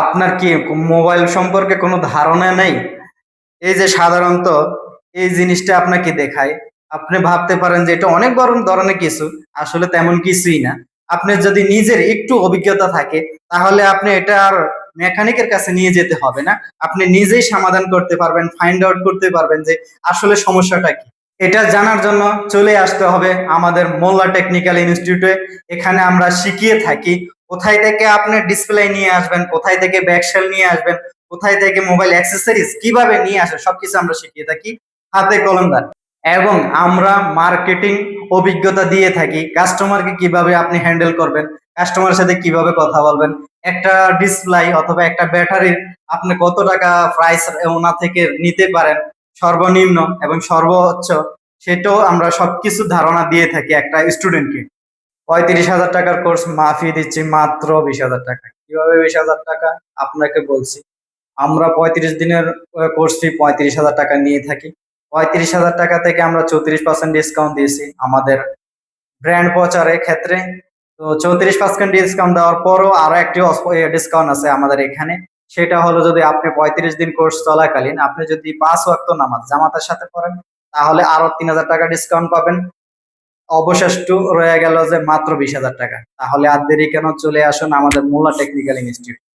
আপনার কি মোবাইল সম্পর্কে কোনো ধারণা নেই? এই যে সাধারণত এই জিনিসটা আপনাকে দেখায়, আপনি ভাবতে পারেন যে এটা অনেক বড় ধরনের কিছু, আসলে তেমন কিছুই না। আপনার যদি নিজের একটু অভিজ্ঞতা থাকে, তাহলে আপনি এটা আর মেকানিকের কাছে নিয়ে যেতে হবে না। আপনি নিজেই সমাধান করতে পারবেন, ফাইন্ড আউট করতে পারবেন যে আসলে সমস্যাটা কি। এটা জানার জন্য চলে আসতে হবে আমাদের মোল্লা টেকনিক্যাল ইনস্টিটিউটে। এখানে আমরা শিখিয়ে থাকি কোথায় থেকে আপনি ডিসপ্লে নিয়ে আসবেন, কোথায় থেকে ব্যাকশেল নিয়ে আসবেন, কোথায় থেকে মোবাইল অ্যাক্সেসরিজ কিভাবে নিয়ে আসে, সবকিছু আমরা শিখিয়ে থাকি হাতে কলমদার। এবং আমরা মার্কেটিং অভিজ্ঞতা দিয়ে থাকি, কাস্টমারকে কিভাবে আপনি হ্যান্ডেল করবেন, কাস্টমারের সাথে কিভাবে কথা বলবেন, একটা ডিসপ্লে অথবা একটা ব্যাটারির আপনি কত টাকা প্রাইস ওনা থেকে নিতে পারেন সর্বনিম্ন এবং সর্বোচ্চ, সেটাও আমরা সবকিছু ধারণা দিয়ে থাকি একটা স্টুডেন্টকে। 35,000 টাকার কোর্স মাফিয়ে দিচ্ছি মাত্র 20,000 টাকা। কিভাবে 20,000 টাকা? আপনাকে বলছি। আমরা 35 দিনের কোর্স ফি 35,000 টাকা নিয়ে থাকি। 35,000 টাকা থেকে আমরা 34% ডিসকাউন্ট দিয়েছি আমাদের ব্র্যান্ড প্রচারের ক্ষেত্রে। তো 34% ডিসকাউন্ট দেওয়ার পরও আরো একটি ডিসকাউন্ট আছে আমাদের এখানে। সেটা হলো, যদি আপনি 35 দিন কোর্স চলাকালীন আপনি যদি 5 ওয়াক্ত নামাজ জামাতের সাথে পড়েন, তাহলে আরো 3,000 টাকা ডিসকাউন্ট পাবেন। অবশিষ্ট রয়ে গেল যে মাত্র 20,000 টাকা। তাহলে আর দেরি কেন, চলে আসুন আমাদের মোল্লা টেকনিক্যাল ইনস্টিটিউট।